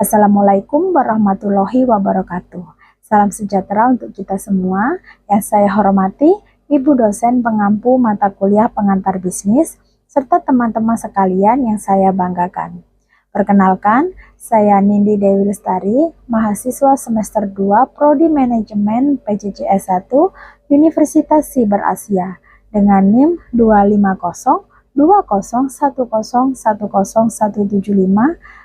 Assalamualaikum warahmatullahi wabarakatuh. Salam sejahtera untuk kita semua. Yang saya hormati, Ibu dosen pengampu mata kuliah pengantar bisnis, serta teman-teman sekalian yang saya banggakan. Perkenalkan, saya Nindi Dewi Lestari, mahasiswa semester 2 Prodi Manajemen PJJ S1 Universitas Siber Asia dengan NIM 25020101017.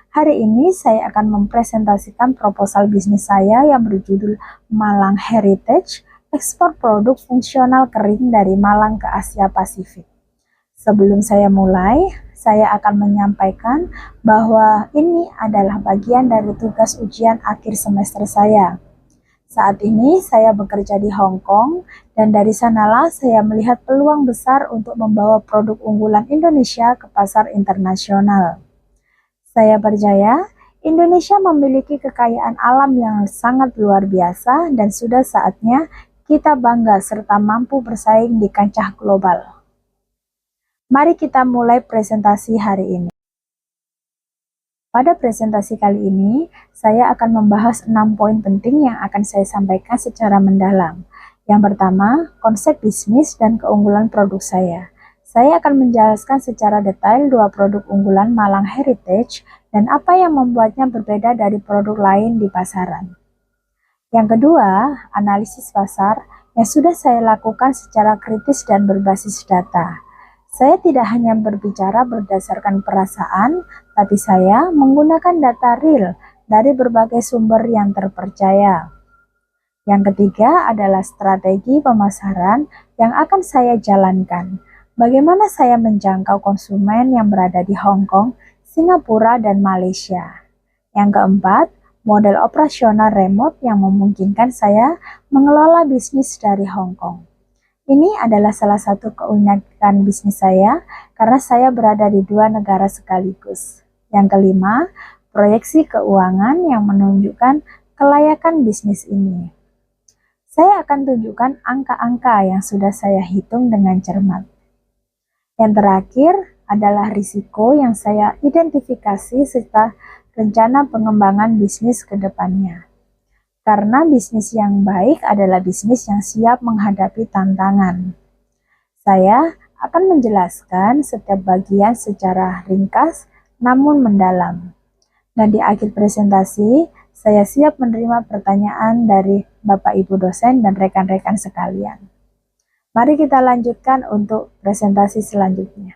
Hari ini saya akan mempresentasikan proposal bisnis saya yang berjudul Malang Heritage, ekspor produk fungsional kering dari Malang ke Asia Pasifik. Sebelum saya mulai, saya akan menyampaikan bahwa ini adalah bagian dari tugas ujian akhir semester saya. Saat ini saya bekerja di Hong Kong, dan dari sanalah saya melihat peluang besar untuk membawa produk unggulan Indonesia ke pasar internasional. Saya percaya Indonesia memiliki kekayaan alam yang sangat luar biasa dan sudah saatnya kita bangga serta mampu bersaing di kancah global. Mari kita mulai presentasi hari ini. Pada presentasi kali ini, saya akan membahas 6 poin penting yang akan saya sampaikan secara mendalam. Yang pertama, konsep bisnis dan keunggulan produk saya. Saya akan menjelaskan secara detail 2 produk unggulan Malang Heritage dan apa yang membuatnya berbeda dari produk lain di pasaran. Yang kedua, analisis pasar yang sudah saya lakukan secara kritis dan berbasis data. Saya tidak hanya berbicara berdasarkan perasaan, tapi saya menggunakan data real dari berbagai sumber yang terpercaya. Yang ketiga adalah strategi pemasaran yang akan saya jalankan. Bagaimana saya menjangkau konsumen yang berada di Hong Kong, Singapura, dan Malaysia. Yang keempat, model operasional remote yang memungkinkan saya mengelola bisnis dari Hong Kong. Ini adalah salah satu keunikan bisnis saya karena saya berada di 2 negara sekaligus. Yang kelima, proyeksi keuangan yang menunjukkan kelayakan bisnis ini. Saya akan tunjukkan angka-angka yang sudah saya hitung dengan cermat. Yang terakhir adalah risiko yang saya identifikasi serta rencana pengembangan bisnis ke depannya. Karena bisnis yang baik adalah bisnis yang siap menghadapi tantangan. Saya akan menjelaskan setiap bagian secara ringkas namun mendalam. Dan di akhir presentasi, saya siap menerima pertanyaan dari Bapak Ibu dosen dan rekan-rekan sekalian. Mari kita lanjutkan untuk presentasi selanjutnya.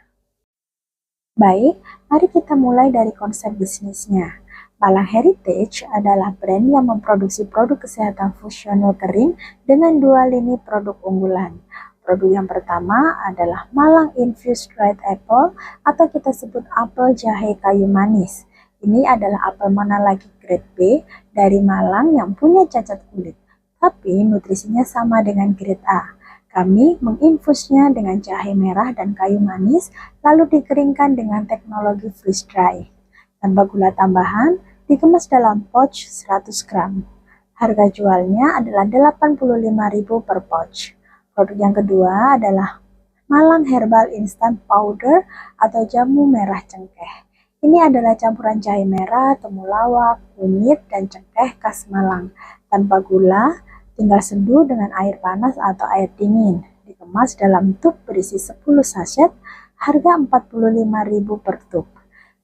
Baik, mari kita mulai dari konsep bisnisnya. Malang Heritage adalah brand yang memproduksi produk kesehatan fungsional kering dengan 2 lini produk unggulan. Produk yang pertama adalah Malang Infused Dried Apple atau kita sebut apel jahe kayu manis. Ini adalah apel mana lagi grade B dari Malang yang punya cacat kulit, tapi nutrisinya sama dengan grade A. Kami menginfusnya dengan jahe merah dan kayu manis, lalu dikeringkan dengan teknologi freeze dry. Tanpa gula tambahan, dikemas dalam pouch 100 gram. Harga jualnya adalah Rp85.000 per pouch. Produk yang kedua adalah Malang Herbal Instant Powder atau jamu merah cengkeh. Ini adalah campuran jahe merah, temulawak, kunyit, dan cengkeh khas Malang. Tanpa gula, tinggal seduh dengan air panas atau air dingin. Dikemas dalam tub berisi 10 saset, harga Rp45.000 per tub.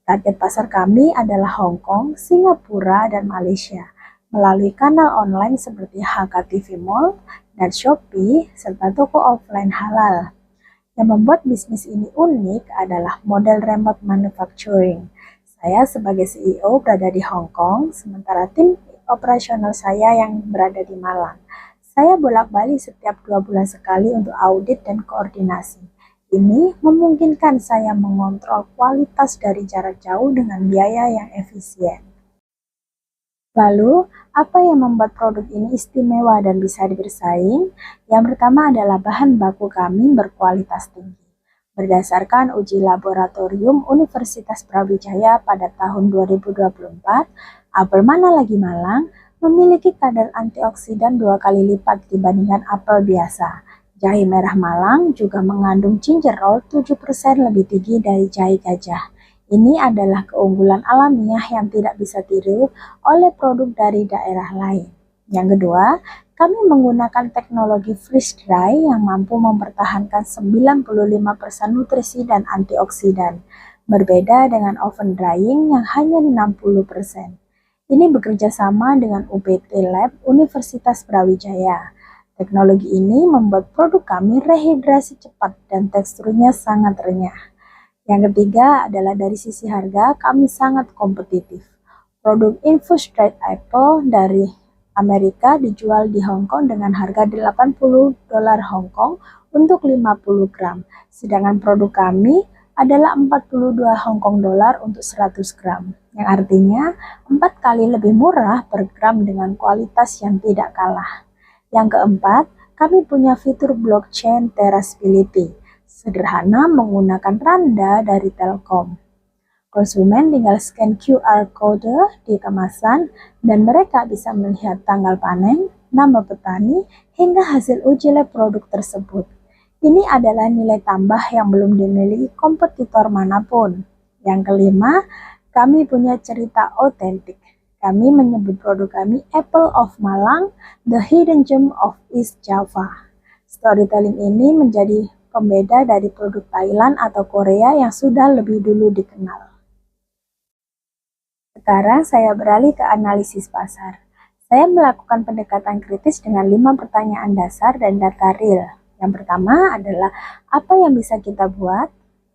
Target pasar kami adalah Hong Kong, Singapura, dan Malaysia melalui kanal online seperti HKTV Mall dan Shopee, serta toko offline halal. Yang membuat bisnis ini unik adalah model remote manufacturing. Saya sebagai CEO berada di Hong Kong, sementara tim operasional saya yang berada di Malang. Saya bolak-balik setiap 2 bulan sekali untuk audit dan koordinasi. Ini memungkinkan saya mengontrol kualitas dari jarak jauh dengan biaya yang efisien. Lalu, apa yang membuat produk ini istimewa dan bisa bersaing? Yang pertama adalah bahan baku kami berkualitas tinggi. Berdasarkan uji laboratorium Universitas Brawijaya pada tahun 2024, apel mana lagi Malang memiliki kadar antioksidan 2 kali lipat dibandingkan apel biasa. Jahe merah Malang juga mengandung ginger roll 7% lebih tinggi dari jahe gajah. Ini adalah keunggulan alamiah yang tidak bisa tiru oleh produk dari daerah lain. Yang kedua, kami menggunakan teknologi freeze dry yang mampu mempertahankan 95% nutrisi dan antioksidan, berbeda dengan oven drying yang hanya 60%. Ini bekerja sama dengan UPT Lab Universitas Brawijaya. Teknologi ini membuat produk kami rehidrasi cepat dan teksturnya sangat renyah. Yang ketiga adalah dari sisi harga, kami sangat kompetitif. Produk infused dried apple dari Amerika dijual di Hong Kong dengan harga $80 Hong Kong untuk 50 gram. Sedangkan produk kami adalah 42 Hong Kong dollar untuk 100 gram. Yang artinya 4 kali lebih murah per gram dengan kualitas yang tidak kalah. Yang keempat, kami punya fitur blockchain traceability. Sederhana menggunakan Randa dari Telkom. Konsumen tinggal scan QR code di kemasan dan mereka bisa melihat tanggal panen, nama petani, hingga hasil uji lab produk tersebut. Ini adalah nilai tambah yang belum dimiliki kompetitor manapun. Yang kelima, kami punya cerita otentik. Kami menyebut produk kami Apple of Malang, the hidden gem of East Java. Storytelling ini menjadi pembeda dari produk Thailand atau Korea yang sudah lebih dulu dikenal. Sekarang saya beralih ke analisis pasar. Saya melakukan pendekatan kritis dengan 5 pertanyaan dasar dan data real. Yang pertama adalah apa yang bisa kita buat?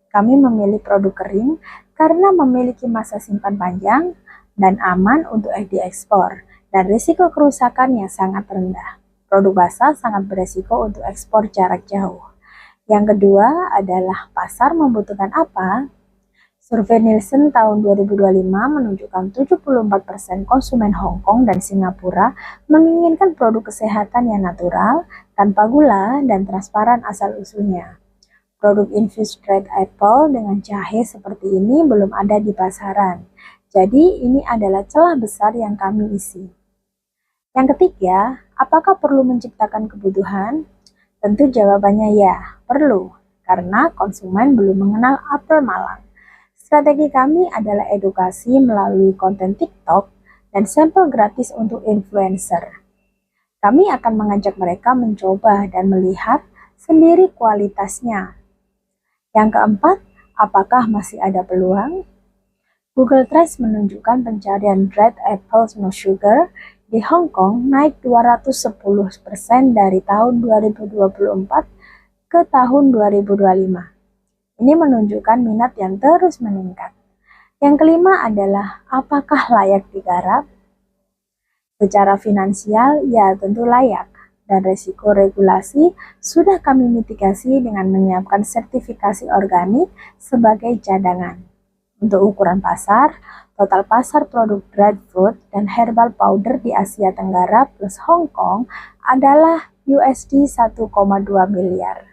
Kami memilih produk kering karena memiliki masa simpan panjang dan aman untuk diekspor dan risiko kerusakan yang sangat rendah. Produk basah sangat beresiko untuk ekspor jarak jauh. Yang kedua adalah pasar membutuhkan apa? Survei Nielsen tahun 2025 menunjukkan 74% konsumen Hong Kong dan Singapura menginginkan produk kesehatan yang natural, tanpa gula, dan transparan asal-usulnya. Produk infused dried apple dengan jahe seperti ini belum ada di pasaran. Jadi ini adalah celah besar yang kami isi. Yang ketiga, apakah perlu menciptakan kebutuhan? Tentu jawabannya ya, perlu, karena konsumen belum mengenal apel Malang. Strategi kami adalah edukasi melalui konten TikTok dan sampel gratis untuk influencer. Kami akan mengajak mereka mencoba dan melihat sendiri kualitasnya. Yang keempat, apakah masih ada peluang? Google Trends menunjukkan pencarian dried apple no sugar di Hong Kong naik 210% dari tahun 2024 ke tahun 2025. Ini menunjukkan minat yang terus meningkat. Yang kelima adalah apakah layak digarap? Secara finansial, ya tentu layak. Dan risiko regulasi sudah kami mitigasi dengan menyiapkan sertifikasi organik sebagai cadangan. Untuk ukuran pasar, total pasar produk dried fruit dan herbal powder di Asia Tenggara plus Hong Kong adalah USD 1,2 miliar.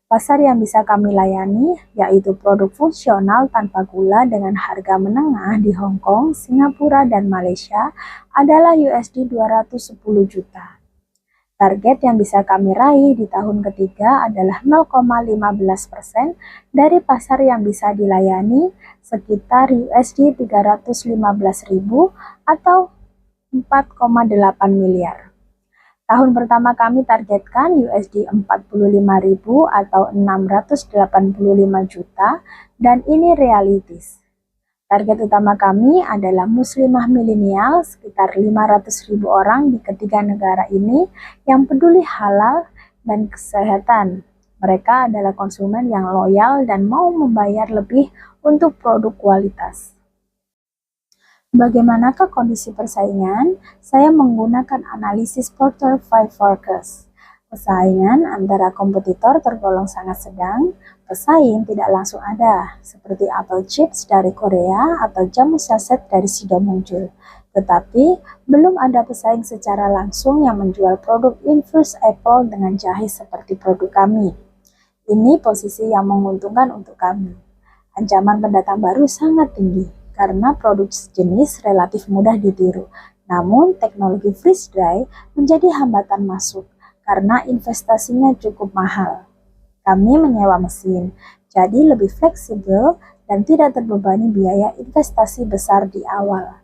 Pasar yang bisa kami layani yaitu produk fungsional tanpa gula dengan harga menengah di Hong Kong, Singapura, dan Malaysia adalah USD 210 juta. Target yang bisa kami raih di tahun ketiga adalah 0,15% dari pasar yang bisa dilayani sekitar USD 315.000 atau 4,8 miliar. Tahun pertama kami targetkan USD 45.000 atau 685 juta dan ini realistis. Target utama kami adalah muslimah milenial sekitar 500.000 orang di ketiga negara ini yang peduli halal dan kesehatan. Mereka adalah konsumen yang loyal dan mau membayar lebih untuk produk kualitas. Bagaimanakah kondisi persaingan? Saya menggunakan analisis Porter 5 Focus. Persaingan antara kompetitor tergolong sangat sedang, pesaing tidak langsung ada, seperti apple chips dari Korea atau jamu saset dari Sido muncul. Tetapi, belum ada pesaing secara langsung yang menjual produk infused apple dengan jahe seperti produk kami. Ini posisi yang menguntungkan untuk kami. Ancaman pendatang baru sangat tinggi, karena produk sejenis relatif mudah ditiru. Namun, teknologi freeze dry menjadi hambatan masuk, karena investasinya cukup mahal. Kami menyewa mesin, jadi lebih fleksibel dan tidak terbebani biaya investasi besar di awal.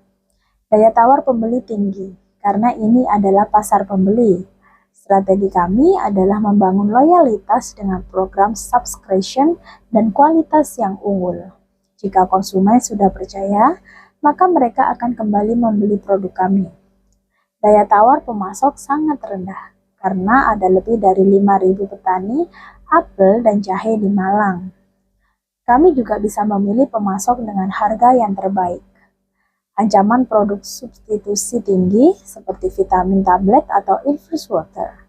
Daya tawar pembeli tinggi, karena ini adalah pasar pembeli. Strategi kami adalah membangun loyalitas dengan program subscription dan kualitas yang unggul. Jika konsumen sudah percaya, maka mereka akan kembali membeli produk kami. Daya tawar pemasok sangat rendah, karena ada lebih dari 5.000 petani apel dan jahe di Malang. Kami juga bisa memilih pemasok dengan harga yang terbaik. Ancaman produk substitusi tinggi seperti vitamin tablet atau infused water.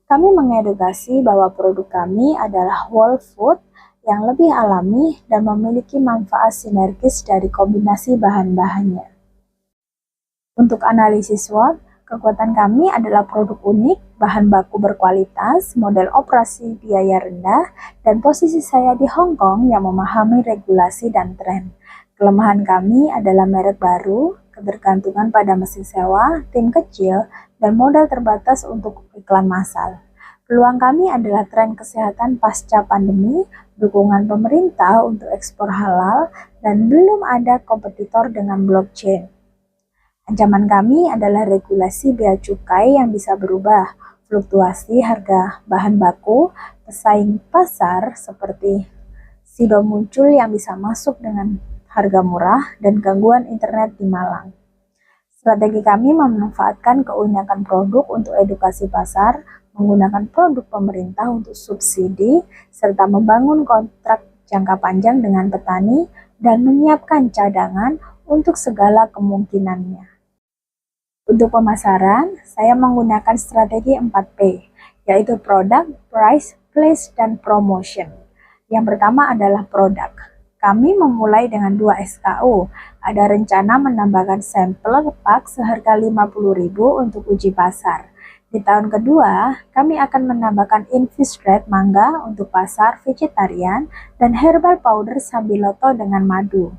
Kami mengedukasi bahwa produk kami adalah whole food yang lebih alami dan memiliki manfaat sinergis dari kombinasi bahan-bahannya. Untuk analisis SWOT, kekuatan kami adalah produk unik, bahan baku berkualitas, model operasi biaya rendah, dan posisi saya di Hong Kong yang memahami regulasi dan tren. Kelemahan kami adalah merek baru, ketergantungan pada mesin sewa, tim kecil, dan modal terbatas untuk iklan massal. Peluang kami adalah tren kesehatan pasca pandemi, dukungan pemerintah untuk ekspor halal, dan belum ada kompetitor dengan blockchain. Ancaman kami adalah regulasi bea cukai yang bisa berubah, fluktuasi harga bahan baku, pesaing pasar seperti SIDO muncul yang bisa masuk dengan harga murah, dan gangguan internet di Malang. Strategi kami memanfaatkan keunikan produk untuk edukasi pasar, menggunakan produk pemerintah untuk subsidi, serta membangun kontrak jangka panjang dengan petani, dan menyiapkan cadangan untuk segala kemungkinannya. Untuk pemasaran, saya menggunakan strategi 4P, yaitu Product, Price, Place, dan Promotion. Yang pertama adalah produk. Kami memulai dengan 2 SKU. Ada rencana menambahkan sampler pak seharga 50.000 untuk uji pasar. Di tahun kedua, kami akan menambahkan infused red mangga untuk pasar vegetarian dan herbal powder sambiloto dengan madu.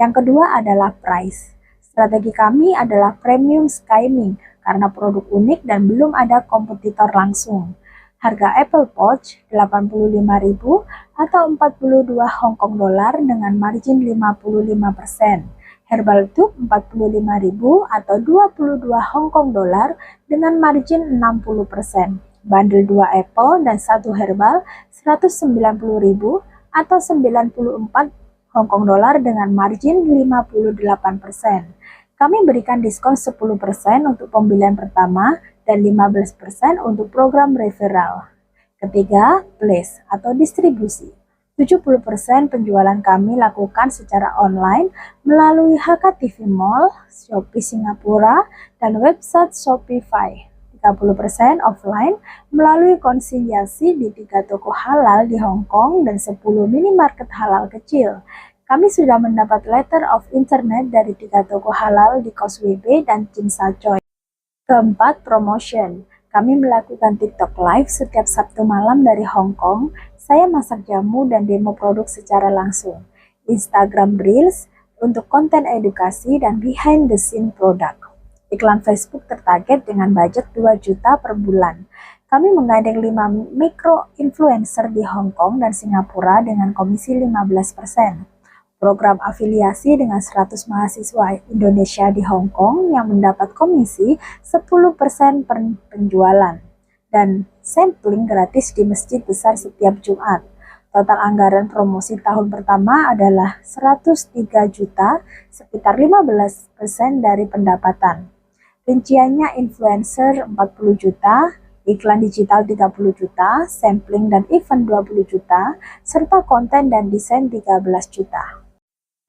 Yang kedua adalah price. Strategi kami adalah premium skimming karena produk unik dan belum ada kompetitor langsung. Harga Apple Watch 85.000 atau 42 Hong Kong dolar dengan margin 55%. Herbal Tube 45.000 atau 22 Hong Kong dolar dengan margin 60%. Bundle 2 Apple dan 1 herbal 190.000 atau 94 Hong Kong dolar dengan margin 58%. Kami berikan diskon 10% untuk pembelian pertama dan 15% untuk program referral. Ketiga, place atau distribusi. 70% penjualan kami lakukan secara online melalui HKTV Mall, Shopee Singapura, dan website Shopify. 30% offline melalui konsinyasi di 3 toko halal di Hong Kong dan 10 minimarket halal kecil. Kami sudah mendapat letter of internet dari 3 toko halal di Causeway Bay dan Tsim Sha Tsui. Keempat, promotion. Kami melakukan TikTok Live setiap Sabtu malam dari Hong Kong. Saya masak jamu dan demo produk secara langsung. Instagram Reels untuk konten edukasi dan behind the scene produk. Iklan Facebook tertarget dengan budget 2 juta per bulan. Kami menggandeng 5 micro-influencer di Hong Kong dan Singapura dengan komisi 15%. Program afiliasi dengan 100 mahasiswa Indonesia di Hong Kong yang mendapat komisi 10% per penjualan. Dan sampling gratis di masjid besar setiap Jumat. Total anggaran promosi tahun pertama adalah 103 juta, sekitar 15% dari pendapatan. Rinciannya influencer 40 juta, iklan digital 30 juta, sampling dan event 20 juta, serta konten dan desain 13 juta.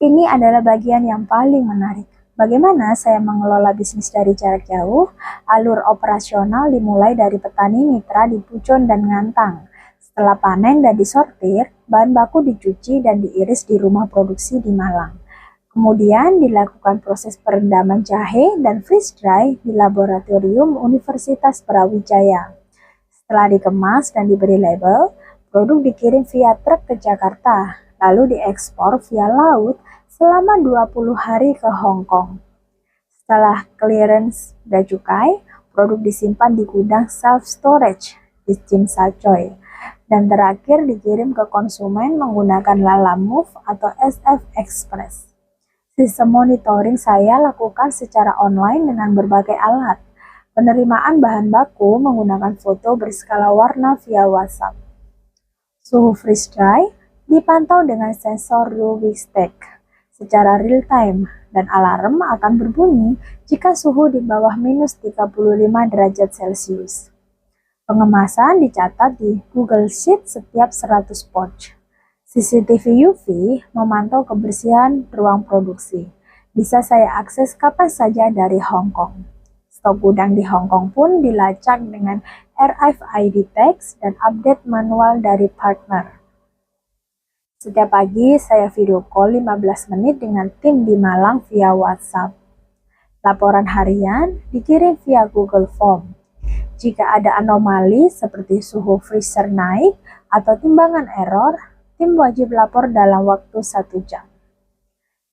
Ini adalah bagian yang paling menarik. Bagaimana saya mengelola bisnis dari jarak jauh? Alur operasional dimulai dari petani mitra di Puchon dan Ngantang. Setelah panen dan disortir, bahan baku dicuci dan diiris di rumah produksi di Malang. Kemudian dilakukan proses perendaman jahe dan freeze dry di laboratorium Universitas Brawijaya. Setelah dikemas dan diberi label, produk dikirim via truk ke Jakarta, lalu diekspor via laut selama 20 hari ke Hong Kong. Setelah clearance bea cukai, produk disimpan di gudang self-storage di Tsim Sha Tsui. Dan terakhir dikirim ke konsumen menggunakan Lalamove atau SF Express. Sistem monitoring saya lakukan secara online dengan berbagai alat. Penerimaan bahan baku menggunakan foto berskala warna via WhatsApp. Suhu freeze dry dipantau dengan sensor UV stack secara real time dan alarm akan berbunyi jika suhu di bawah minus 35 derajat Celcius. Pengemasan dicatat di Google Sheet setiap 100 pouch. CCTV UV memantau kebersihan ruang produksi. Bisa saya akses kapan saja dari Hong Kong. Stok gudang di Hong Kong pun dilacak dengan RFID tags dan update manual dari partner. Setiap pagi saya video call 15 menit dengan tim di Malang via WhatsApp. Laporan harian dikirim via Google Form. Jika ada anomali seperti suhu freezer naik atau timbangan error, tim wajib lapor dalam waktu 1 jam.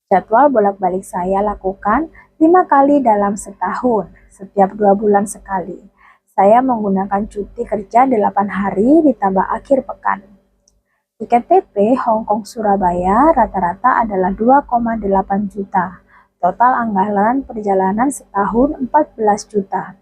Jadwal bolak-balik saya lakukan 5 kali dalam setahun, setiap 2 bulan sekali. Saya menggunakan cuti kerja 8 hari ditambah akhir pekan. Tiket PP Hong Kong Surabaya rata-rata adalah 2,8 juta. Total anggaran perjalanan setahun 14 juta.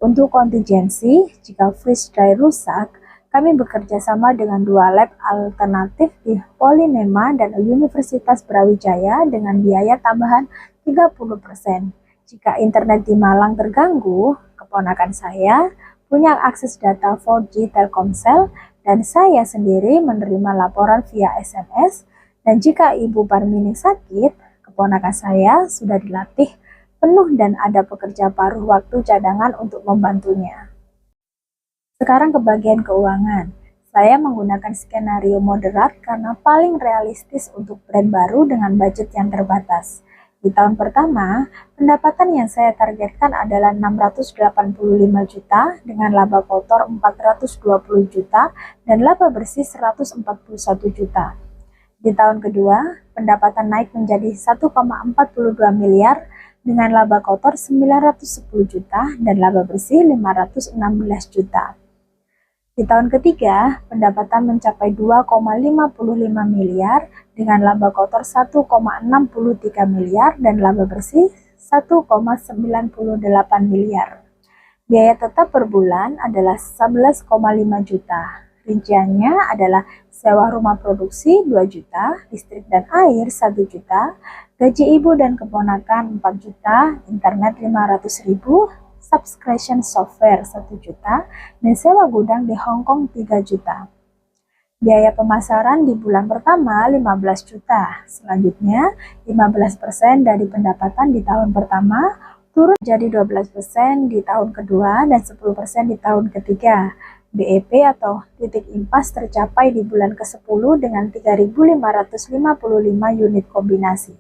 Untuk kontingensi, jika freeze dry rusak, kami bekerja sama dengan 2 lab alternatif di Polynema dan Universitas Brawijaya dengan biaya tambahan 30%. Jika internet di Malang terganggu, keponakan saya punya akses data 4G Telkomsel dan saya sendiri menerima laporan via SMS. Dan jika Ibu Parmining sakit, keponakan saya sudah dilatih penuh dan ada pekerja paruh waktu cadangan untuk membantunya. Sekarang ke bagian keuangan. Saya menggunakan skenario moderat karena paling realistis untuk brand baru dengan budget yang terbatas. Di tahun pertama, pendapatan yang saya targetkan adalah 685 juta dengan laba kotor 420 juta dan laba bersih 141 juta. Di tahun kedua, pendapatan naik menjadi 1,42 miliar dengan laba kotor 910 juta dan laba bersih 516 juta. Di tahun ketiga, pendapatan mencapai 2,55 miliar dengan laba kotor 1,63 miliar dan laba bersih 1,98 miliar. Biaya tetap per bulan adalah 11,5 juta. Rinciannya adalah sewa rumah produksi 2 juta, listrik dan air 1 juta, gaji ibu dan keponakan 4 juta, internet 500.000, subscription software 1 juta, dan sewa gudang di Hong Kong 3 juta. Biaya pemasaran di bulan pertama 15 juta. Selanjutnya 15% dari pendapatan di tahun pertama turun jadi 12% di tahun kedua dan 10% di tahun ketiga. BEP atau titik impas tercapai di bulan ke-10 dengan 3.555 unit kombinasi.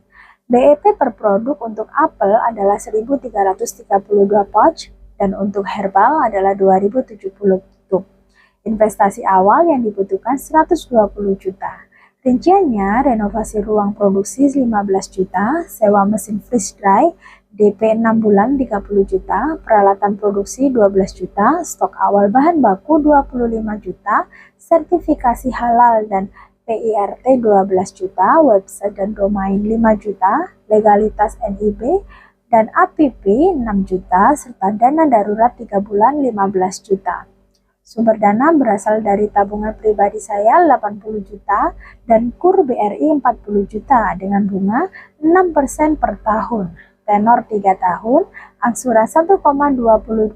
BEP per produk untuk apel adalah 1.332 pouch dan untuk herbal adalah 2.070 tube. Investasi awal yang dibutuhkan 120 juta. Rinciannya renovasi ruang produksi 15 juta, sewa mesin freeze dry, DP 6 bulan 30 juta, peralatan produksi 12 juta, stok awal bahan baku 25 juta, sertifikasi halal dan PIRT 12 juta, website dan domain 5 juta, legalitas NIB dan APP 6 juta, serta dana darurat 3 bulan 15 juta. Sumber dana berasal dari tabungan pribadi saya 80 juta dan KUR BRI 40 juta dengan bunga 6% per tahun. Tenor 3 tahun, angsuran 1,22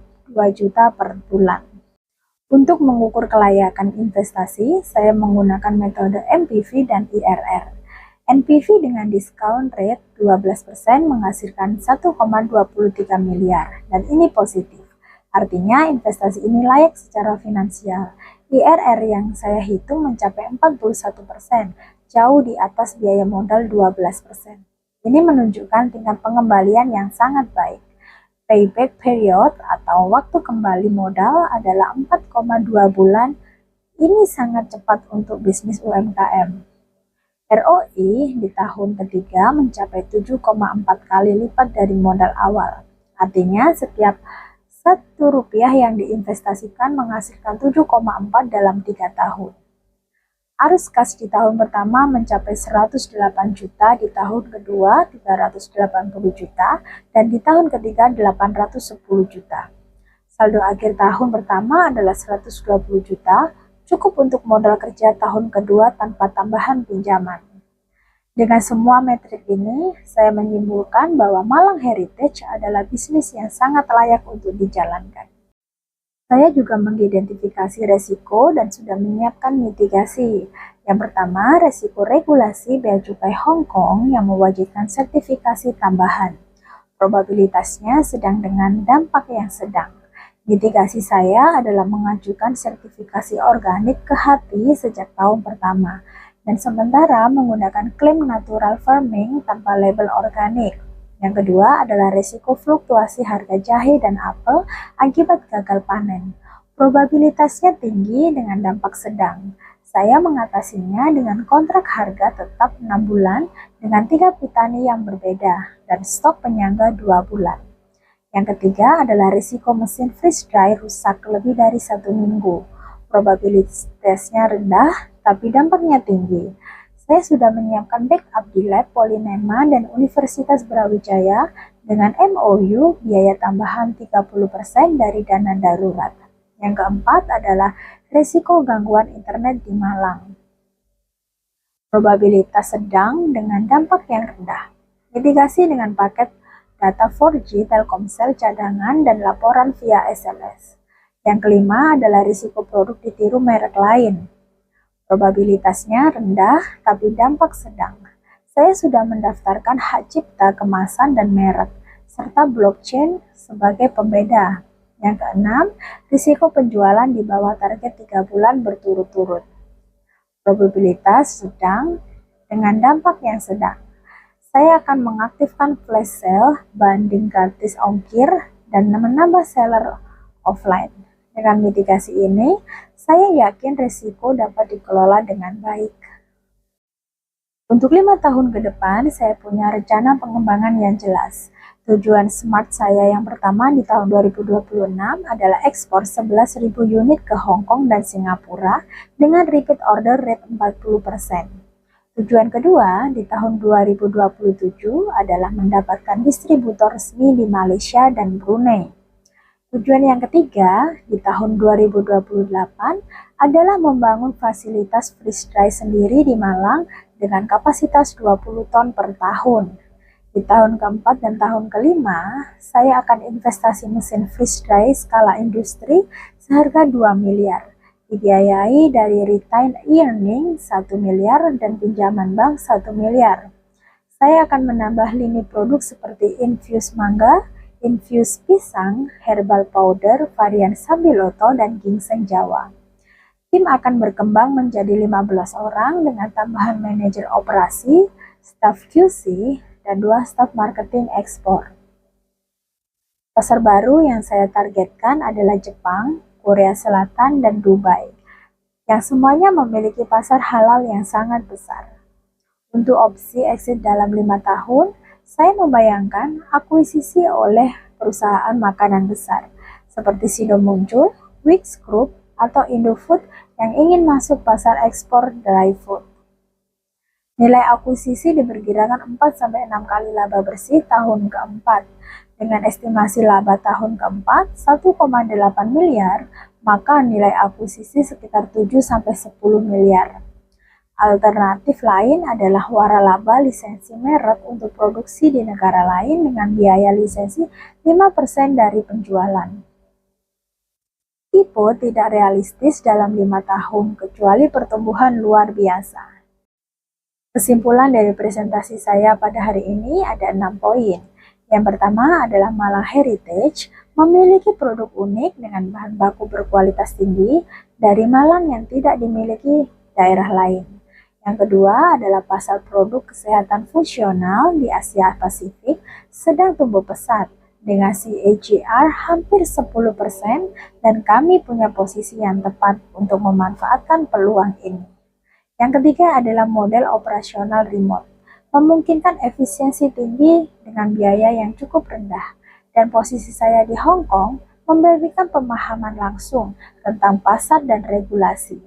juta per bulan. Untuk mengukur kelayakan investasi, saya menggunakan metode MPV dan IRR. NPV dengan discount rate 12% menghasilkan 1,23 miliar, dan ini positif. Artinya investasi ini layak secara finansial. IRR yang saya hitung mencapai 41%, jauh di atas biaya modal 12%. Ini menunjukkan tingkat pengembalian yang sangat baik. Payback period atau waktu kembali modal adalah 4,2 bulan. Ini sangat cepat untuk bisnis UMKM. ROI di tahun ketiga mencapai 7,4 kali lipat dari modal awal. Artinya setiap Rp1 yang diinvestasikan menghasilkan 7,4 dalam 3 tahun. Arus kas di tahun pertama mencapai 108 juta, di tahun kedua 380 juta, dan di tahun ketiga 810 juta. Saldo akhir tahun pertama adalah 120 juta, cukup untuk modal kerja tahun kedua tanpa tambahan pinjaman. Dengan semua metrik ini, saya menyimpulkan bahwa Malang Heritage adalah bisnis yang sangat layak untuk dijalankan. Saya juga mengidentifikasi resiko dan sudah menyiapkan mitigasi. Yang pertama, resiko regulasi Bea Cukai Hong Kong yang mewajibkan sertifikasi tambahan. Probabilitasnya sedang dengan dampak yang sedang. Mitigasi saya adalah mengajukan sertifikasi organik ke HATI sejak tahun pertama, dan sementara menggunakan klaim natural farming tanpa label organik. Yang kedua adalah resiko fluktuasi harga jahe dan apel akibat gagal panen. Probabilitasnya tinggi dengan dampak sedang. Saya mengatasinya dengan kontrak harga tetap 6 bulan dengan 3 petani yang berbeda dan stok penyangga 2 bulan. Yang ketiga adalah risiko mesin freeze dry rusak lebih dari 1 minggu. Probabilitasnya rendah tapi dampaknya tinggi. Saya sudah menyiapkan backup di lab Polinema dan Universitas Brawijaya dengan MOU biaya tambahan 30% dari dana darurat. Yang keempat adalah risiko gangguan internet di Malang. Probabilitas sedang dengan dampak yang rendah. Mitigasi dengan paket data 4G Telkomsel cadangan dan laporan via SMS. Yang kelima adalah risiko produk ditiru merek lain. Probabilitasnya rendah, tapi dampak sedang. Saya sudah mendaftarkan hak cipta kemasan dan merek, serta blockchain sebagai pembeda. Yang keenam, risiko penjualan di bawah target 3 bulan berturut-turut. Probabilitas sedang dengan dampak yang sedang. Saya akan mengaktifkan flash sale, banding gratis ongkir, dan menambah seller offline. Dengan mitigasi ini, saya yakin risiko dapat dikelola dengan baik. Untuk 5 tahun ke depan, saya punya rencana pengembangan yang jelas. Tujuan smart saya yang pertama di tahun 2026 adalah ekspor 11.000 unit ke Hong Kong dan Singapura dengan repeat order rate 40%. Tujuan kedua di tahun 2027 adalah mendapatkan distributor resmi di Malaysia dan Brunei. Tujuan yang ketiga di tahun 2028 adalah membangun fasilitas freeze dry sendiri di Malang dengan kapasitas 20 ton per tahun. Di tahun keempat dan tahun kelima, saya akan investasi mesin freeze dry skala industri seharga 2 miliar, dibiayai dari retained earning 1 miliar dan pinjaman bank 1 miliar. Saya akan menambah lini produk seperti infus mangga, infus pisang, herbal powder, varian sambiloto, dan ginseng Jawa. Tim akan berkembang menjadi 15 orang dengan tambahan manajer operasi, staf QC, dan 2 staf marketing ekspor. Pasar baru yang saya targetkan adalah Jepang, Korea Selatan, dan Dubai, yang semuanya memiliki pasar halal yang sangat besar. Untuk opsi exit dalam 5 tahun, saya membayangkan akuisisi oleh perusahaan makanan besar seperti Sido Muncul, Wix Group, atau Indofood yang ingin masuk pasar ekspor dry food. Nilai akuisisi diperkirakan 4-6 kali laba bersih tahun keempat. Dengan estimasi laba tahun keempat 1,8 miliar, maka nilai akuisisi sekitar 7-10 miliar. Alternatif lain adalah waralaba lisensi merek untuk produksi di negara lain dengan biaya lisensi 5% dari penjualan. Tipe tidak realistis dalam 5 tahun kecuali pertumbuhan luar biasa. Kesimpulan dari presentasi saya pada hari ini ada 6 poin. Yang pertama adalah Malang Heritage memiliki produk unik dengan bahan baku berkualitas tinggi dari Malang yang tidak dimiliki daerah lain. Yang kedua adalah pasar produk kesehatan fungsional di Asia Pasifik sedang tumbuh pesat dengan CAGR hampir 10% dan kami punya posisi yang tepat untuk memanfaatkan peluang ini. Yang ketiga adalah model operasional remote, memungkinkan efisiensi tinggi dengan biaya yang cukup rendah dan posisi saya di Hong Kong memberikan pemahaman langsung tentang pasar dan regulasi.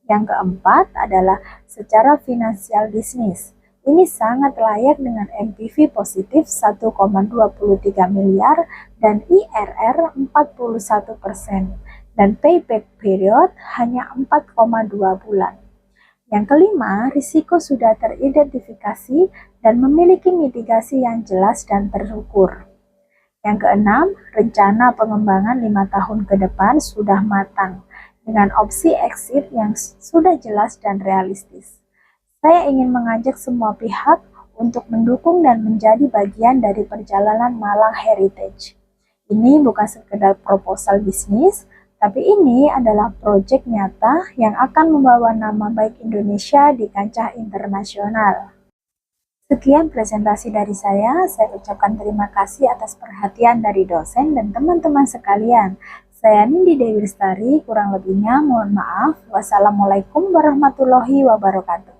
Yang keempat adalah secara finansial bisnis. Ini sangat layak dengan NPV positif 1,23 miliar dan IRR 41% dan payback period hanya 4,2 bulan. Yang kelima, risiko sudah teridentifikasi dan memiliki mitigasi yang jelas dan terukur. Yang keenam, rencana pengembangan 5 tahun ke depan sudah matang dengan opsi exit yang sudah jelas dan realistis. Saya ingin mengajak semua pihak untuk mendukung dan menjadi bagian dari perjalanan Malang Heritage. Ini bukan sekedar proposal bisnis, tapi ini adalah proyek nyata yang akan membawa nama baik Indonesia di kancah internasional. Sekian presentasi dari saya ucapkan terima kasih atas perhatian dari dosen dan teman-teman sekalian. Saya Nindi Dewi Lestari, kurang lebihnya mohon maaf. Wassalamualaikum warahmatullahi wabarakatuh.